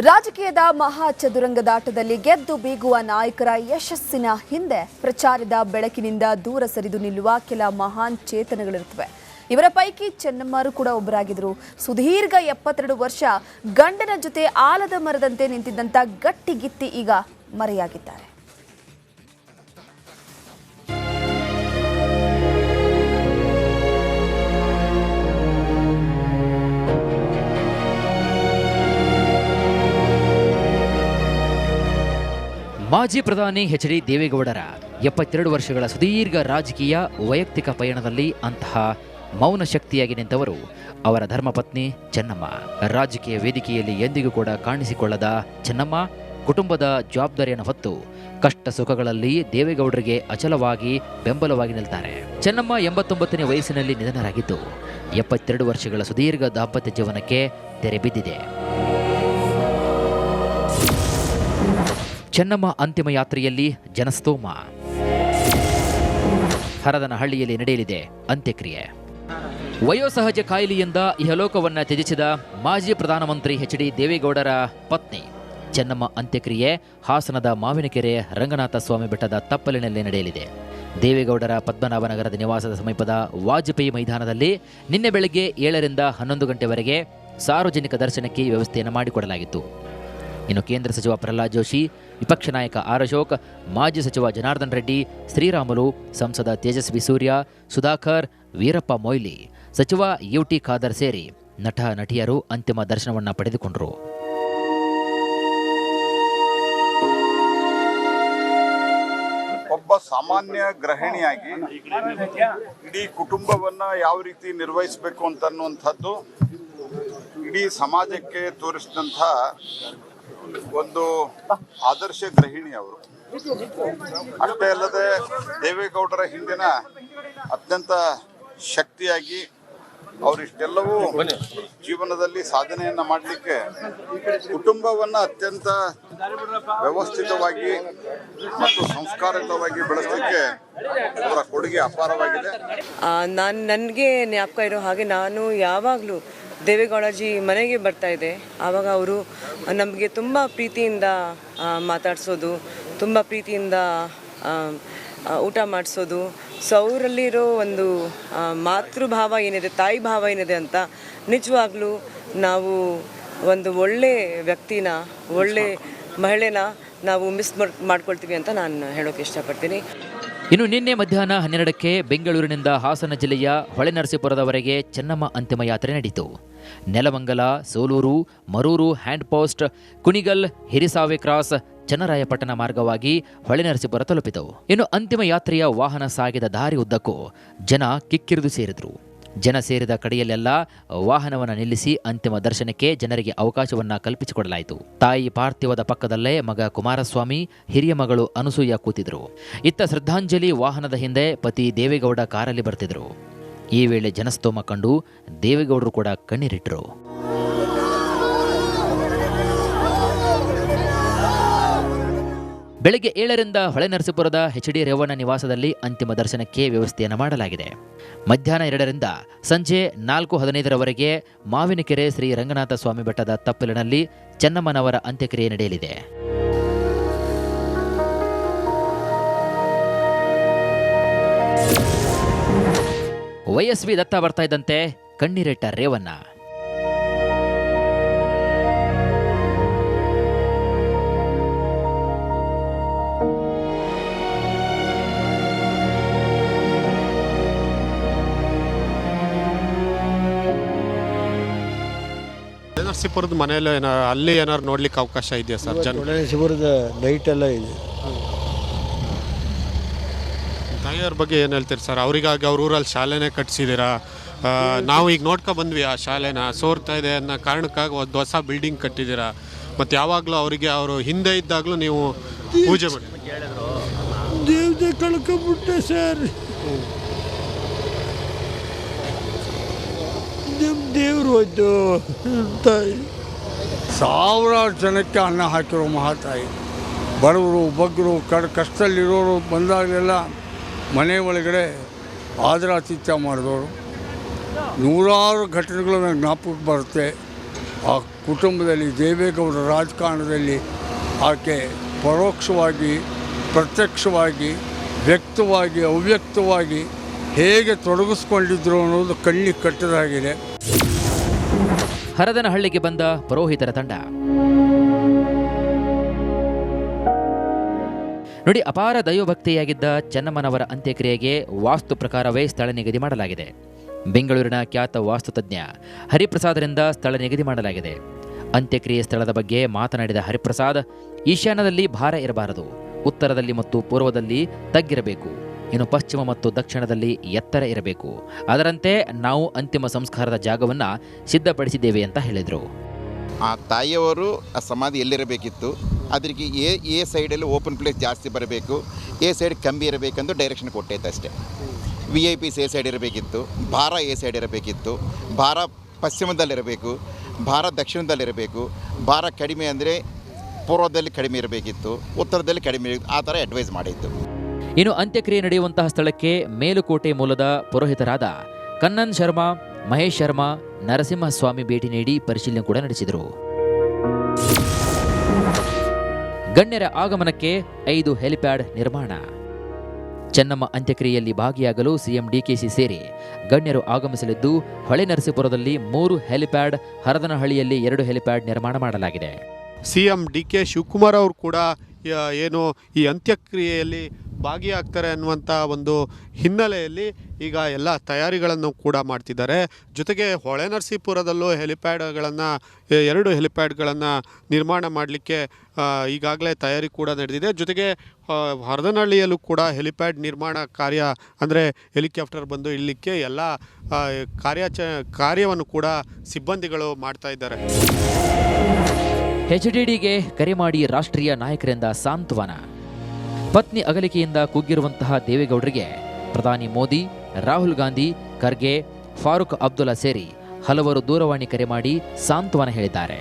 ರಾಜಕೀಯದ ಮಹಾ ಚದುರಂಗದಾಟದಲ್ಲಿ ಗೆದ್ದು ಬೀಗುವ ನಾಯಕರ ಯಶಸ್ಸಿನ ಹಿಂದೆ ಪ್ರಚಾರದ ಬೆಳಕಿನಿಂದ ದೂರ ಸರಿದು ನಿಲ್ಲುವ ಕೆಲ ಮಹಾನ್ ಚೇತನಗಳಿರುತ್ತವೆ. ಇವರ ಪೈಕಿ ಚೆನ್ನಮ್ಮರು ಕೂಡ ಒಬ್ಬರಾಗಿದ್ದರು. ಸುದೀರ್ಘ 72 ವರ್ಷ ಗಂಡನ ಜೊತೆ ಆಲದ ಮರದಂತೆ ನಿಂತಿದ್ದಂತ ಗಟ್ಟಿಗಿತ್ತಿ ಈಗ ಮರೆಯಾಗಿದ್ದಾರೆ. ಮಾಜಿ ಪ್ರಧಾನಿ ಎಚ್.ಡಿ. ದೇವೇಗೌಡರ 72 ವರ್ಷಗಳ ಸುದೀರ್ಘ ರಾಜಕೀಯ ವೈಯಕ್ತಿಕ ಪಯಣದಲ್ಲಿ ಅಂತಹ ಮೌನ ಶಕ್ತಿಯಾಗಿ ನಿಂತವರು ಅವರ ಧರ್ಮಪತ್ನಿ ಚೆನ್ನಮ್ಮ. ರಾಜಕೀಯ ವೇದಿಕೆಯಲ್ಲಿ ಎಂದಿಗೂ ಕೂಡ ಕಾಣಿಸಿಕೊಳ್ಳದ ಚೆನ್ನಮ್ಮ ಕುಟುಂಬದ ಜವಾಬ್ದಾರಿಯನ್ನು ಹೊತ್ತು ಕಷ್ಟ ಸುಖಗಳಲ್ಲಿ ದೇವೇಗೌಡರಿಗೆ ಅಚಲವಾಗಿ ಬೆಂಬಲವಾಗಿ ನಿಲ್ತಾರೆ. ಚೆನ್ನಮ್ಮ 89ನೇ ವಯಸ್ಸಿನಲ್ಲಿ ನಿಧನರಾಗಿದ್ದು 72 ವರ್ಷಗಳ ಸುದೀರ್ಘ ದಾಂಪತ್ಯ ಜೀವನಕ್ಕೆ ತೆರೆ ಬಿದ್ದಿದೆ. ಚೆನ್ನಮ್ಮ ಅಂತಿಮ ಯಾತ್ರೆಯಲ್ಲಿ ಜನಸ್ತೋಮ. ಹರದನಹಳ್ಳಿಯಲ್ಲಿ ನಡೆಯಲಿದೆ ಅಂತ್ಯಕ್ರಿಯೆ. ವಯೋಸಹಜ ಕಾಯಿಲೆಯಿಂದ ಇಹಲೋಕವನ್ನ ತ್ಯಜಿಸಿದ ಮಾಜಿ ಪ್ರಧಾನಮಂತ್ರಿ ಎಚ್.ಡಿ. ದೇವೇಗೌಡರ ಪತ್ನಿ ಚೆನ್ನಮ್ಮ ಅಂತ್ಯಕ್ರಿಯೆ ಹಾಸನದ ಮಾವಿನಕೆರೆ ರಂಗನಾಥ ಸ್ವಾಮಿ ಬೆಟ್ಟದ ತಪ್ಪಲಿನಲ್ಲಿ ನಡೆಯಲಿದೆ. ದೇವೇಗೌಡರ ಪದ್ಮನಾಭನಗರದ ನಿವಾಸದ ಸಮೀಪದ ವಾಜಪೇಯಿ ಮೈದಾನದಲ್ಲಿ ನಿನ್ನೆ ಬೆಳಗ್ಗೆ 7 ರಿಂದ 11 ಗಂಟೆವರೆಗೆ ಸಾರ್ವಜನಿಕ ದರ್ಶನಕ್ಕೆ ವ್ಯವಸ್ಥೆಯನ್ನು ಮಾಡಿಕೊಡಲಾಗಿತ್ತು. ಇನ್ನು ಕೇಂದ್ರ ಸಚಿವ ಪ್ರಹ್ಲಾದ್ ಜೋಶಿ, ವಿಪಕ್ಷ ನಾಯಕ ಆರ್ ಅಶೋಕ್, ಮಾಜಿ ಸಚಿವ ಜನಾರ್ದನ್ ರೆಡ್ಡಿ, ಶ್ರೀರಾಮುಲು, ಸಂಸದ ತೇಜಸ್ವಿ ಸೂರ್ಯ, ಸುಧಾಕರ್, ವೀರಪ್ಪ ಮೊಯ್ಲಿ, ಸಚಿವ ಯುಟಿ ಖಾದರ್ ಸೇರಿ ನಟ ನಟಿಯರು ಅಂತಿಮ ದರ್ಶನವನ್ನು ಪಡೆದುಕೊಂಡರು. ಒಬ್ಬ ಸಾಮಾನ್ಯ ಗೃಹಿಣಿಯಾಗಿ ಇಡೀ ಕುಟುಂಬವನ್ನ ಯಾವ ರೀತಿ ನಿರ್ವಹಿಸಬೇಕು ಅಂತನ್ನುವಂಥದ್ದು ಇಡೀ ಸಮಾಜಕ್ಕೆ ತೋರಿಸಿದಂಥ ಒಂದು ಆದರ್ಶ ಗೃಹಿಣಿ ಅವರು. ಅಷ್ಟೇ ಅಲ್ಲದೆ ದೇವೇಗೌಡರ ಹಿಂದಿನ ಅತ್ಯಂತ ಶಕ್ತಿಯಾಗಿ ಅವರಿಷ್ಟೆಲ್ಲವೂ ಜೀವನದಲ್ಲಿ ಸಾಧನೆಯನ್ನ ಮಾಡಲಿಕ್ಕೆ ಕುಟುಂಬವನ್ನ ಅತ್ಯಂತ ವ್ಯವಸ್ಥಿತವಾಗಿ ಮತ್ತು ಸಂಸ್ಕಾರಯುತವಾಗಿ ಬೆಳೆಸಲಿಕ್ಕೆ ಅವರ ಕೊಡುಗೆ ಅಪಾರವಾಗಿದೆ. ನನಗೆ ಜ್ಞಾಪಕ ಇರೋ ಹಾಗೆ ನಾನು ಯಾವಾಗಲೂ ದೇವೇಗೌಡಜಿ ಮನೆಗೆ ಬರ್ತಾ ಇದೆ. ಆವಾಗ ಅವರು ನಮಗೆ ತುಂಬ ಪ್ರೀತಿಯಿಂದ ಮಾತಾಡಿಸೋದು, ತುಂಬ ಪ್ರೀತಿಯಿಂದ ಊಟ ಮಾಡಿಸೋದು. ಸೊ ಅವರಲ್ಲಿರೋ ಒಂದು ಮಾತೃಭಾವ ಏನಿದೆ, ತಾಯಿ ಭಾವ ಏನಿದೆ ಅಂತ ನಿಜವಾಗ್ಲೂ ನಾವು ಒಂದು ಒಳ್ಳೆ ವ್ಯಕ್ತಿನ, ಒಳ್ಳೆ ಮಹಿಳೆನ ನಾವು ಮಿಸ್ ಮಾಡ್ಕೊಳ್ತೀವಿ ಅಂತ ನಾನು ಹೇಳೋಕೆ ಇಷ್ಟಪಡ್ತೀನಿ. ಇನ್ನು ನಿನ್ನೆ ಮಧ್ಯಾಹ್ನ 12ಕ್ಕೆ ಬೆಂಗಳೂರಿನಿಂದ ಹಾಸನ ಜಿಲ್ಲೆಯ ಹೊಳೆನರಸೀಪುರದವರೆಗೆ ಚೆನ್ನಮ್ಮ ಅಂತಿಮ ಯಾತ್ರೆ ನಡೆಯಿತು. Nelamangala, Soluru, Maruru hand post, Kunigal, Hirisave cross, Channarayapatna ಮಾರ್ಗವಾಗಿ ಹೊಳೆನರಸೀಪುರ ತಲುಪಿತು. ಇನ್ನು ಅಂತಿಮ ಯಾತ್ರೆಯ ವಾಹನ ಸಾಗಿದ ದಾರಿ ಉದ್ದಕ್ಕೂ ಜನ ಕಿಕ್ಕಿರಿದು ಸೇರಿದ್ರು. ಜನ ಸೇರಿದ ಕಡೆಯಲ್ಲೆಲ್ಲ ವಾಹನವನ್ನು ನಿಲ್ಲಿಸಿ ಅಂತಿಮ ದರ್ಶನಕ್ಕೆ ಜನರಿಗೆ ಅವಕಾಶವನ್ನ ಕಲ್ಪಿಸಿಕೊಡಲಾಯಿತು. ತಾಯಿ ಪಾರ್ಥಿವದ ಪಕ್ಕದಲ್ಲೇ ಮಗ ಕುಮಾರಸ್ವಾಮಿ, ಹಿರಿಯ ಮಗಳು ಅನಸೂಯ ಕೂತಿದ್ರು. ಇತ್ತ ಶ್ರದ್ಧಾಂಜಲಿ ವಾಹನದ ಹಿಂದೆ ಪತಿ ದೇವೇಗೌಡ ಕಾರಲ್ಲಿ ಬರ್ತಿದ್ರು. ಈ ವೇಳೆ ಜನಸ್ತೋಮ ಕಂಡು ದೇವೇಗೌಡರು ಕೂಡ ಕಣ್ಣೀರಿಟ್ರು. ಬೆಳಗ್ಗೆ 7 ರಿಂದ ಹೊಳೆನರಸೀಪುರದ ಎಚ್.ಡಿ. ರೇವಣ್ಣ ನಿವಾಸದಲ್ಲಿ ಅಂತಿಮ ದರ್ಶನಕ್ಕೆ ವ್ಯವಸ್ಥೆಯನ್ನು ಮಾಡಲಾಗಿದೆ. ಮಧ್ಯಾಹ್ನ 2 ರಿಂದ ಸಂಜೆ 4:15 ಮಾವಿನಕೆರೆ ಶ್ರೀ ರಂಗನಾಥ ಸ್ವಾಮಿ ಬೆಟ್ಟದ ತಪ್ಪಲಿನಲ್ಲಿ ಚೆನ್ನಮ್ಮನವರ ಅಂತ್ಯಕ್ರಿಯೆ ನಡೆಯಲಿದೆ. ವೈಎಸ್ವಿ ದತ್ತ ಬರ್ತಾ ಇದ್ದಂತೆ ಕಣ್ಣೀರಿಟ್ಟ ರೇವಣ್ಣ. ನರಸೀಪುರದ ಮನೆಯಲ್ಲ ಅಲ್ಲಿ ಏನಾದ್ರು ನೋಡ್ಲಿಕ್ಕೆ ಅವಕಾಶ ಇದೆಯಾ ಸರ್? ನರಸೀಪುರದ ನೈಟ್ ಎಲ್ಲ ಇದೆ. ತಾಯಿಯವ್ರ ಬಗ್ಗೆ ಏನು ಹೇಳ್ತೀರಿ ಸರ್? ಅವರಿಗಾಗಿ ಅವ್ರ ಊರಲ್ಲಿ ಶಾಲೆನೇ ಕಟ್ಸಿದ್ದೀರಾ. ನಾವು ಈಗ ನೋಡ್ಕೊ ಬಂದ್ವಿ, ಆ ಶಾಲೆನ ಸೋರ್ತಾ ಇದೆ ಅನ್ನೋ ಕಾರಣಕ್ಕಾಗಿ ಒಂದು ಹೊಸ ಬಿಲ್ಡಿಂಗ್ ಕಟ್ಟಿದ್ದೀರಾ. ಮತ್ತು ಯಾವಾಗಲೂ ಅವರಿಗೆ ಅವರು ಹಿಂದೆ ಇದ್ದಾಗಲೂ ನೀವು ಪೂಜೆ ಮಾಡಿ ದೇವತೆ ಕಳ್ಕೊಂಡ್ಬಿಟ್ಟೆ ಸರ್. ದೇವರು ಹೋಯ್ತು ತಾಯಿ. ಸಾವಿರಾರು ಜನಕ್ಕೆ ಅನ್ನ ಹಾಕಿರೋ ಮಹಾತಾಯಿ. ಬಡವರು, ಬಗ್ಗರು, ಕಷ್ಟದಲ್ಲಿರೋರು ಬಂದಾಗಲೆಲ್ಲ ಮನೆ ಒಳಗಡೆ ಆದರಾತಿಥ್ಯ ಮಾಡಿದವರು. ನೂರಾರು ಘಟನೆಗಳು ನನಗೆ ಜ್ಞಾಪಕಕ್ಕೆ ಬರುತ್ತೆ. ಆ ಕುಟುಂಬದಲ್ಲಿ ದೇವೇಗೌಡರ ರಾಜಕಾರಣದಲ್ಲಿ ಆಕೆ ಪರೋಕ್ಷವಾಗಿ ಪ್ರತ್ಯಕ್ಷವಾಗಿ ವ್ಯಕ್ತವಾಗಿ ಅವ್ಯಕ್ತವಾಗಿ ಹೇಗೆ ತೊಡಗಿಸ್ಕೊಂಡಿದ್ರು ಅನ್ನೋದು ಕಣ್ಣಿಗೆ ಕಟ್ಟದಾಗಿದೆ. ಹರದನಹಳ್ಳಿಗೆ ಬಂದ ಪುರೋಹಿತರ ತಂಡ. ನೋಡಿ, ಅಪಾರ ದೈವಭಕ್ತಿಯಾಗಿದ್ದ ಚೆನ್ನಮ್ಮನವರ ಅಂತ್ಯಕ್ರಿಯೆಗೆ ವಾಸ್ತು ಪ್ರಕಾರವೇ ಸ್ಥಳ ನಿಗದಿ ಮಾಡಲಾಗಿದೆ. ಬೆಂಗಳೂರಿನ ಖ್ಯಾತ ವಾಸ್ತುತಜ್ಞ ಹರಿಪ್ರಸಾದರಿಂದ ಸ್ಥಳ ನಿಗದಿ ಮಾಡಲಾಗಿದೆ. ಅಂತ್ಯಕ್ರಿಯೆ ಸ್ಥಳದ ಬಗ್ಗೆ ಮಾತನಾಡಿದ ಹರಿಪ್ರಸಾದ್, ಈಶಾನ್ಯದಲ್ಲಿ ಭಾರ ಇರಬಾರದು, ಉತ್ತರದಲ್ಲಿ ಮತ್ತು ಪೂರ್ವದಲ್ಲಿ ತಗ್ಗಿರಬೇಕು, ಇನ್ನು ಪಶ್ಚಿಮ ಮತ್ತು ದಕ್ಷಿಣದಲ್ಲಿ ಎತ್ತರ ಇರಬೇಕು. ಅದರಂತೆ ನಾವು ಅಂತಿಮ ಸಂಸ್ಕಾರದ ಜಾಗವನ್ನು ಸಿದ್ಧಪಡಿಸಿದ್ದೇವೆ ಅಂತ ಹೇಳಿದರು. ಆ ತಾಯಿಯವರು ಆ ಸಮಾಧಿ ಎಲ್ಲಿರಬೇಕಿತ್ತು, ಅದಕ್ಕೆ ಎ ಸೈಡಲ್ಲಿ ಓಪನ್ ಪ್ಲೇಸ್ ಜಾಸ್ತಿ ಬರಬೇಕು, ಎ ಸೈಡ್ ಕಮ್ಮಿ ಇರಬೇಕೆಂದು ಡೈರೆಕ್ಷನ್ ಕೊಟ್ಟೈತೆ ಅಷ್ಟೇ. VIP ಎ ಸೈಡ್ ಇರಬೇಕಿತ್ತು, ಭಾರ ಎ ಸೈಡ್ ಇರಬೇಕಿತ್ತು, ಭಾರ ಪಶ್ಚಿಮದಲ್ಲಿರಬೇಕು, ಭಾರ ದಕ್ಷಿಣದಲ್ಲಿರಬೇಕು, ಭಾರ ಕಡಿಮೆ ಅಂದರೆ ಪೂರ್ವದಲ್ಲಿ ಕಡಿಮೆ ಇರಬೇಕಿತ್ತು, ಉತ್ತರದಲ್ಲಿ ಕಡಿಮೆ ಆ ಥರ ಅಡ್ವೈಸ್ ಮಾಡಿತ್ತು. ಇನ್ನು ಅಂತ್ಯಕ್ರಿಯೆ ನಡೆಯುವಂತಹ ಸ್ಥಳಕ್ಕೆ ಮೇಲುಕೋಟೆ ಮೂಲದ ಪುರೋಹಿತರಾದ ಕನ್ನನ್ ಶರ್ಮಾ, ಮಹೇಶ್ ಶರ್ಮಾ, ನರಸಿಂಹಸ್ವಾಮಿ ಭೇಟಿ ನೀಡಿ ಪರಿಶೀಲನೆ ಕೂಡ ನಡೆಸಿದರು. ಗಣ್ಯರ ಆಗಮನಕ್ಕೆ 5 ಹೆಲಿಪ್ಯಾಡ್ ನಿರ್ಮಾಣ. ಚೆನ್ನಮ್ಮ ಅಂತ್ಯಕ್ರಿಯೆಯಲ್ಲಿ ಭಾಗಿಯಾಗಲು ಸಿಎಂ DKC ಸೇರಿ ಗಣ್ಯರು ಆಗಮಿಸಲಿದ್ದು, ಹೊಳೆನರಸೀಪುರದಲ್ಲಿ 3 ಹೆಲಿಪ್ಯಾಡ್, ಹರದನಹಳ್ಳಿಯಲ್ಲಿ 2 ಹೆಲಿಪ್ಯಾಡ್ ನಿರ್ಮಾಣ ಮಾಡಲಾಗಿದೆ. CM DK ಶಿವಕುಮಾರ್ ಅವರು ಕೂಡ ಏನು ಈ ಅಂತ್ಯಕ್ರಿಯೆಯಲ್ಲಿ ಭಾಗಿಯಾಗ್ತಾರೆ ಅನ್ನುವಂಥ ಒಂದು ಹಿನ್ನೆಲೆಯಲ್ಲಿ ಈಗ ಎಲ್ಲ ತಯಾರಿಗಳನ್ನು ಕೂಡ ಮಾಡ್ತಿದ್ದಾರೆ. ಜೊತೆಗೆ ಹೊಳೆನರಸೀಪುರದಲ್ಲೂ ಹೆಲಿಪ್ಯಾಡ್ಗಳನ್ನು 2 ಹೆಲಿಪ್ಯಾಡ್ಗಳನ್ನು ನಿರ್ಮಾಣ ಮಾಡಲಿಕ್ಕೆ ಈಗಾಗಲೇ ತಯಾರಿ ಕೂಡ ನಡೆದಿದೆ. ಜೊತೆಗೆ ಹರದನಹಳ್ಳಿಯಲ್ಲೂ ಕೂಡ ಹೆಲಿಪ್ಯಾಡ್ ನಿರ್ಮಾಣ ಕಾರ್ಯ ಅಂದರೆ ಹೆಲಿಕಾಪ್ಟರ್ ಬಂದು ಇಳಲಿಕ್ಕೆ ಎಲ್ಲ ಕಾರ್ಯವನ್ನು ಕೂಡ ಸಿಬ್ಬಂದಿಗಳು ಮಾಡ್ತಾ ಇದ್ದಾರೆ. HDDಗೆ ಕರೆ ಮಾಡಿ ರಾಷ್ಟ್ರೀಯ ನಾಯಕರಿಂದ ಸಾಂತ್ವನ. ಪತ್ನಿ ಅಗಲಿಕೆಯಿಂದ ಕುಗ್ಗಿರುವಂತಹ ದೇವೇಗೌಡರಿಗೆ ಪ್ರಧಾನಿ ಮೋದಿ, ರಾಹುಲ್ ಗಾಂಧಿ, ಖರ್ಗೆ, ಫಾರೂಕ್ ಅಬ್ದುಲ್ಲಾ ಸೇರಿ ಹಲವರು ದೂರವಾಣಿ ಕರೆ ಮಾಡಿ ಸಾಂತ್ವನ ಹೇಳಿದ್ದಾರೆ.